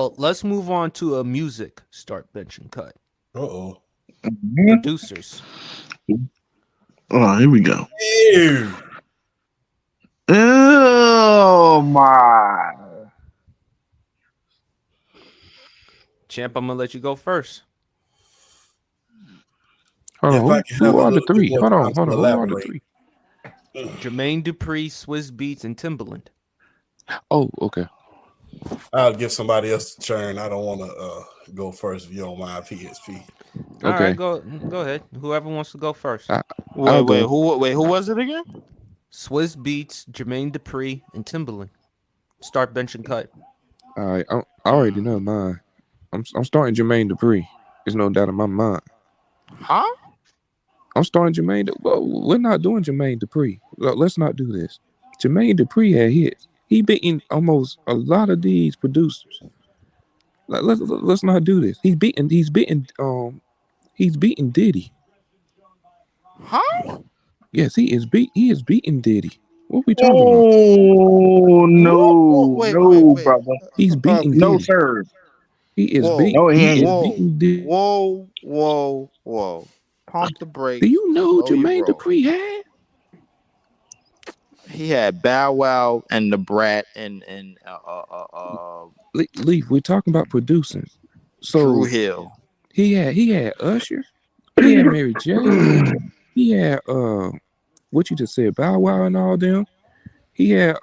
Well, let's move on to a music start bench and cut. Uh-oh. Mhm. Producers. Oh, here we go. Ew. Oh my! Champ, I'm gonna let you go first. Hold on, If I who can have who a are the little bit three? more time Hold to on. Who are the elaborate. three? Jermaine Dupri, Swizz Beatz, and Timbaland. Oh, okay. I'll give somebody else a turn. I don't want to go first if you don't mind, PSP. All right, Okay. go ahead. Whoever wants to go first. I, Wait, I'll wait, go. who was it again? Swizz Beatz, Jermaine Dupri, and Timbaland. Start bench and cut. All right. I already know mine. I'm starting Jermaine Dupri. There's no doubt in my mind. Huh? I'm starting Jermaine. Well, we're not doing Jermaine Dupri. Let's not do this. Jermaine Dupri had hits. He beating almost a lot of these producers. Let's not do this. He's beating Diddy. Huh? Yes, he is beating Diddy. What we talking about? Oh no, Wait, wait, no, wait. brother, He's beating no Diddy. sir, Whoa, no he He is ain't. whoa, beating Diddy. whoa. Pump the Do brakes. you know who Slow your Jermaine roll. Dupri had? He had Bow Wow and the Brat and Leaf, we're talking about producing. Drew So Hill. he had Usher, he had Mary J, he had what you just said, Bow Wow and all them. He had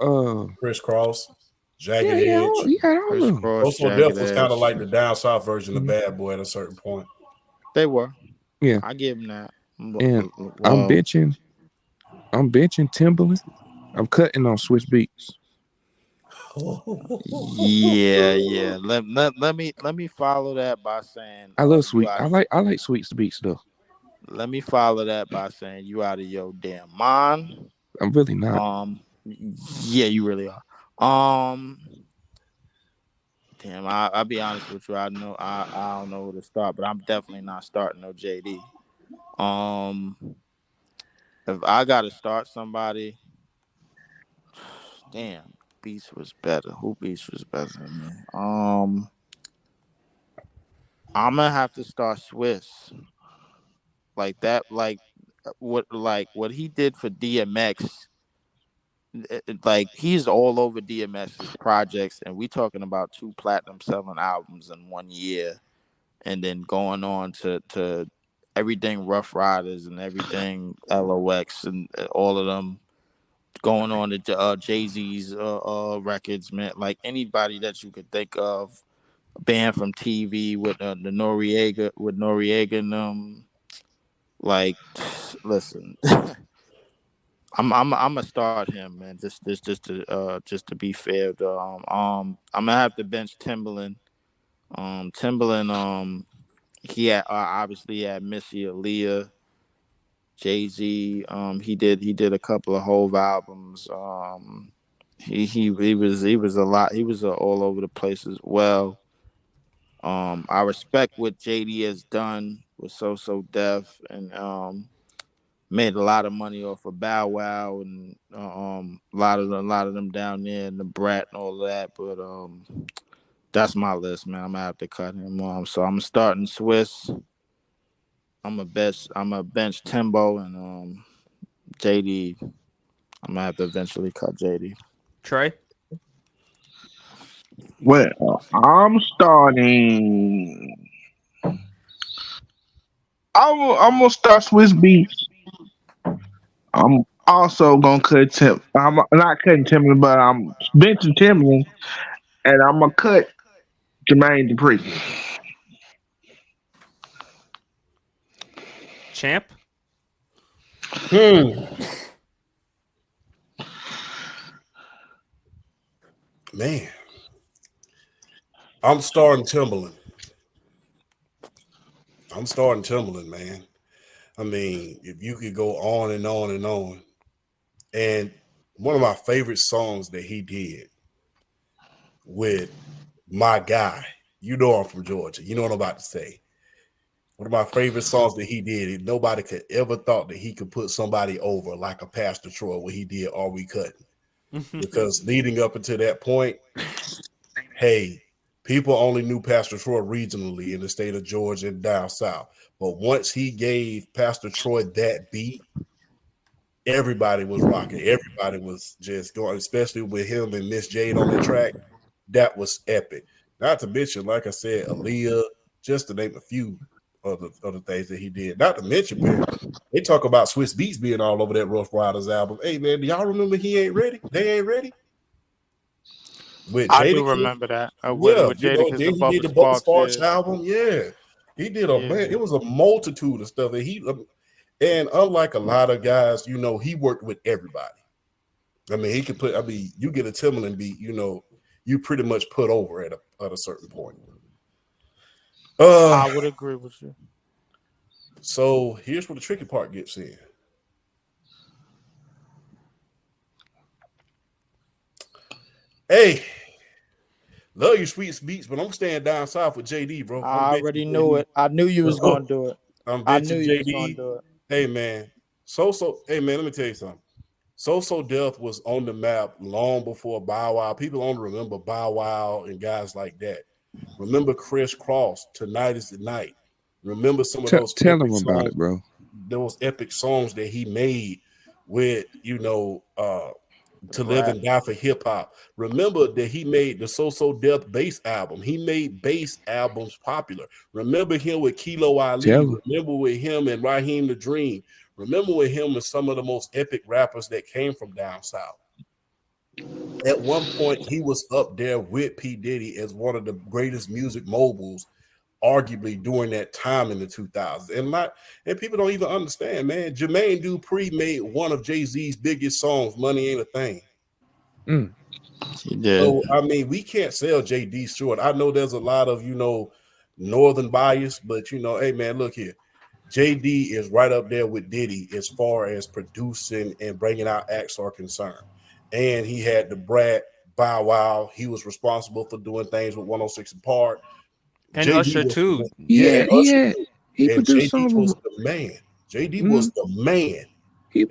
Crisscross, yeah, Jagged Edge. he had all of them. Crisscross, Also, Jagged Death was kind of Edge. like the down south version of Mhm. Bad Boy at a certain point. They were. Yeah, I give him that. and I'm Well, benching I'm benching Timbaland. I'm cutting on Switch Beats. yeah. Let me follow that by saying I love you sweet. out. I like Sweet Beats though. Let me follow that by saying you out of your damn mind. I'm really not. Yeah, you really are. Um, damn, I'll be honest with you. I don't know who to start, but I'm definitely not starting no JD. Um, if I got to start somebody, damn, Beats was better. Who Beats was better than me? I'm gonna have to start Swiss like that. What he did for DMX. Like he's all over DMX's projects, and we talking about 2 platinum selling albums in 1 year, and then going on to everything Rough Riders and everything LOX and all of them going on to Jay Z's records, man. Like anybody that you could think of, a band from TV with the Noriega and like, listen. I'm gonna start him, man. Just to be fair, though. I'm gonna have to bench Timbaland. Timbaland. He had obviously had Missy Aaliyah, Jay Z. He did a couple of Hove albums. He was a lot. He was all over the place as well. I respect what JD has done with So Def and made a lot of money off of Bow Wow and a lot of them down there and the Brat and all of that. But that's my list, man. I'm gonna have to cut him off. So I'm starting Swiss. I'm a bench Timbo and JD. I'm gonna have to eventually cut JD. Trey. Well, I'm starting. I'm gonna start Swiss Beats. I'm also gonna cut Tim. I'm not cutting Timberland, but I'm benching Timberland, and I'm gonna cut Jermaine Dupri. Champ. Hmm. Man, I'm starting Timbaland. Man. I mean, if you could go on and on and on. And one of my favorite songs that he did with my guy, you know I'm from Georgia. You know what I'm about to say. One of my favorite songs that he did, and nobody could ever thought that he could put somebody over like a Pastor Troy when he did Are We Cutting? Because leading up until that point, hey, People only knew Pastor Troy regionally in the state of Georgia and down south. But once he gave Pastor Troy that beat, everybody was rocking. Everybody was just going, especially with him and Miss Jade on that track. That was epic. Not to mention, like I said, Aaliyah, just to name a few of the things that he did. Not to mention, man, they talk about Swizz Beatz being all over that Rough Riders album. Hey, man, do y'all remember He Ain't Ready? They Ain't Ready? With I do Jadakiss? remember that. Yeah, With you know, Jadakiss then and he did Bubba the Bubba Sparks. Sparks Yeah. album. Yeah, he did a man. Yeah. It was a multitude of stuff that he, and unlike a lot of guys, you know, he worked with everybody. I mean, he could put. I mean, you get a Timbaland beat, you know, you pretty much put over at a certain point. I would agree with you. So here's where the tricky part gets in. Hey, love you, Swizz Beatz, but I'm staying down south with JD, bro. I already knew it. I knew you was gonna do it. I knew you was gonna do it. Hey man, hey man, let me tell you something. So Death was on the map long before Bow Wow. People only remember Bow Wow and guys like that. Remember Chris Cross, Tonight Is the Night. Remember some of those Tell epic him about songs, it, bro. those epic songs that he made with, you know, To Live Rap. and Die for Hip Hop. Remember that he made the So Death bass album. He made bass albums popular. Remember him with Kilo Ali. Tell him. Remember with him and Raheem the Dream. Remember with him and some of the most epic rappers that came from down south. At one point, he was up there with P. Diddy as one of the greatest music moguls, arguably during that time in the 2000s. And people don't even understand, man. Jermaine Durpri made one of Jay-Z's biggest songs, Money Ain't a Thing. He did. So, I mean, we can't sell JD short. I know there's a lot of, you know, northern bias, but, you know, hey, man, look here. JD is right up there with Diddy as far as producing and bringing out acts are concerned. And he had the Brat, Bow Wow. He was responsible for doing things with 106 and Park. And Usher too. Yeah, Usher too. He And produced JD songs was with the man. JD was the man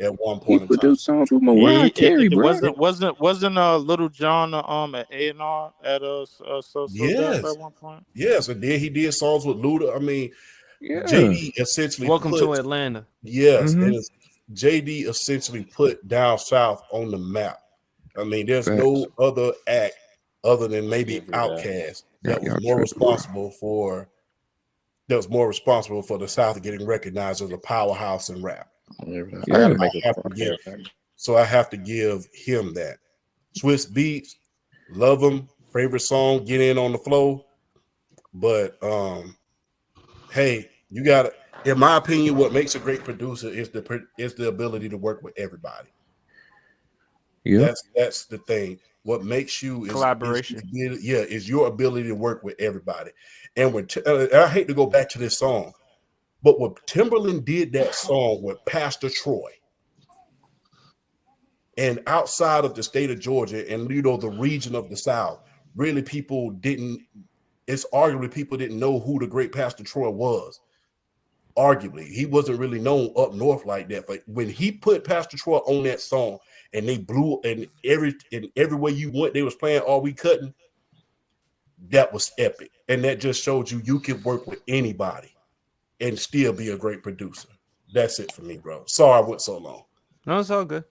at one he point in time. produced songs with Mariah Carey, bro. Wasn't Little John at A&R at so Yes. at one point? Yes, and then he did songs with Luda. I mean, Yeah. JD essentially Welcome to Atlanta. Yes, Mhm. and JD essentially put down south on the map. I mean, there's Facts. no other act other than maybe Give you that. Outkast Yeah, that was y'all more tripping. responsible for the South getting recognized as a powerhouse in rap. I Yeah. gotta make I a have to give, so I have to give him that. Swizz Beatz, love him. Favorite song, Get In on the Flow. But hey, you got, in my opinion, what makes a great producer is the ability to work with everybody. Yeah. That's the thing. What makes you is Collaboration. is your ability to work with everybody. And when I hate to go back to this song, but when Timbaland did that song with Pastor Troy, and outside of the state of Georgia and, you know, the region of the South, really people didn't. It's arguably people didn't know who the great Pastor Troy was. Arguably, he wasn't really known up north like that. But when he put Pastor Troy on that song, and they blew, and everywhere you went, they was playing All We Cutting. That was epic, and that just showed you can work with anybody and still be a great producer. That's it for me, bro. Sorry I went so long. No, it's all good.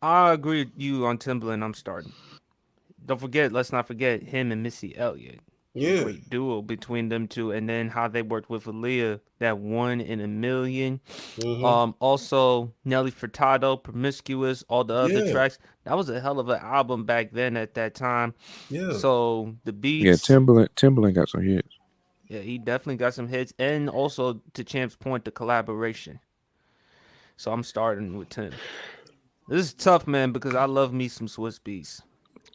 I agree with you on Timbaland. I'm starting. Let's not forget him and Missy Elliott. Yeah. Great duo between them two, and then how they worked with Aaliyah, that 1 in a Million. Mhm. Also Nelly Furtado, Promiscuous, all the other Yeah. tracks. That was a hell of an album back then at that time. Yeah. So the beats, Yeah, Timbaland got some hits. yeah, he definitely got some hits, and also to Champ's point, the collaboration. So I'm starting with Tim. This is tough, man, because I love me some Swizz Beatz.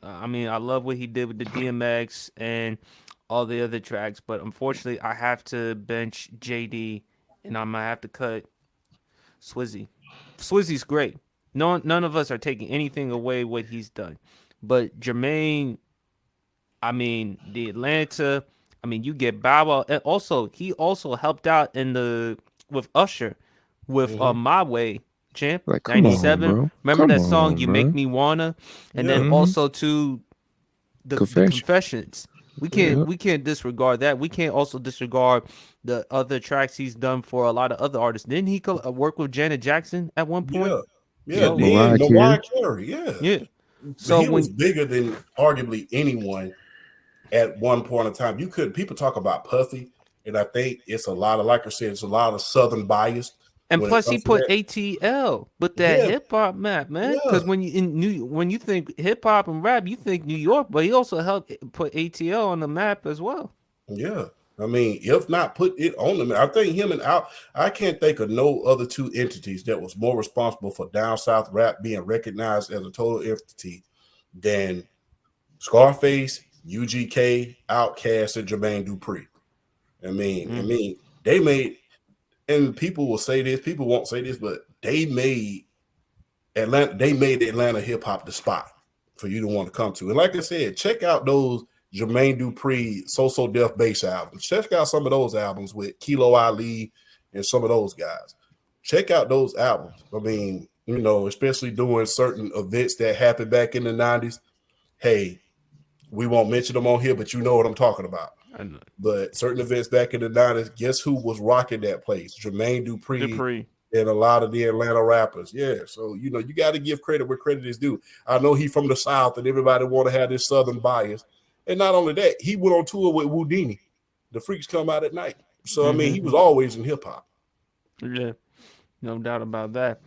I mean, I love what he did with the DMX and all the other tracks, but unfortunately, I have to bench JD, and I'm gonna have to cut Swizzy. Swizzy's great. None of us are taking anything away what he's done, but Jermaine, I mean, the Atlanta. I mean, you get Bow Wow, and also he also helped out with Usher, with My Way, Champ, Like, come on, 97. bro. Remember Come that song, on, You bro. Make Me Wanna, and then Yeah. also to the Confession. Confessions. Yeah. We can't disregard that. We can't also disregard the other tracks he's done for a lot of other artists. Didn't he work with Janet Jackson at one point? Yeah, yeah. Yep. So Then Mariah Carey. Mariah Carey, yeah, yeah. So he was when bigger than arguably anyone at one point in time. You could people talk about Puffy, and I think it's a lot of, like I said, it's a lot of Southern bias and when it plus he comes to put that. ATL with that Yeah, hip hop map, man. yeah, Because when you think hip hop and rap, you think New York, but he also helped put ATL on the map as well. yeah. I mean, if not put it on them, I think him and Out. I can't think of no other two entities that was more responsible for down south rap being recognized as a total entity than Scarface, UGK, Outkast, and Jermaine Dupri. I mean, they made, and people will say this, people won't say this, but they made Atlanta hip hop the spot for you to want to come to. And like I said, check out those Jermaine Dupri, So Death Bass albums. Check out some of those albums with Kilo Ali and some of those guys. Check out those albums. I mean, you know, especially doing certain events that happened back in the 90s. Hey, we won't mention them on here, but you know what I'm talking about. I know. But certain events back in the 90s, guess who was rocking that place? Jermaine Dupri Dupree. and a lot of the Atlanta rappers. Yeah. So, you know, you got to give credit where credit is due. I know he's from the South and everybody want to have this Southern bias. And not only that, he went on tour with Whodini. The Freaks Come Out at Night. So, I mean, he was always in hip hop. Yeah, no doubt about that.